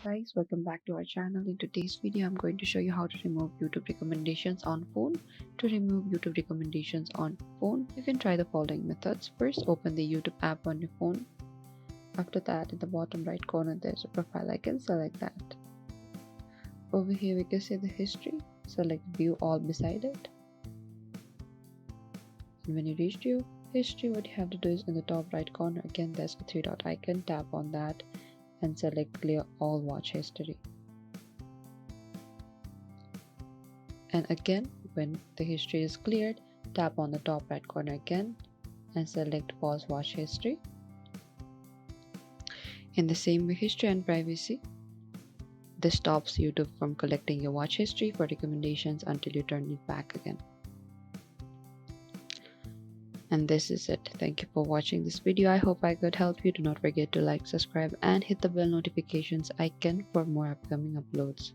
guys, welcome back to our channel. In today's video I'm going to show you how to remove YouTube recommendations on phone. To remove YouTube recommendations on phone, you can try the following methods. First, open the YouTube app on your phone. After that, in the bottom right corner there's a profile icon. Select that. Over here we can see the history. Select view all beside it, and when you reach to history, what you have to do is in the top right corner again there's a three dot icon. Tap on that and select clear all watch history. And again, when the history is cleared, tap on the top right corner again and select pause watch history. In the same way, history and privacy, this stops YouTube from collecting your watch history for recommendations until you turn it back again. And this is it. Thank you for watching this video. I hope I could help you. Do not forget to like, subscribe and hit the bell notifications icon for more upcoming uploads.